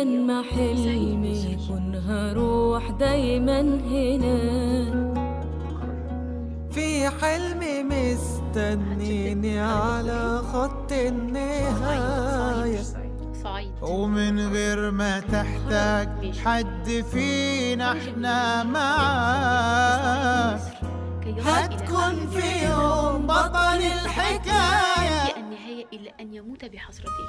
يما حلمي كن هروح دايما هنا، في حلمي مستنيني على خط النهاية، ومن غير ما تحتاج حد فينا احنا معاك، هتكون في يوم بطل الحكاية. النهاية إلا أن يموت بحسرته.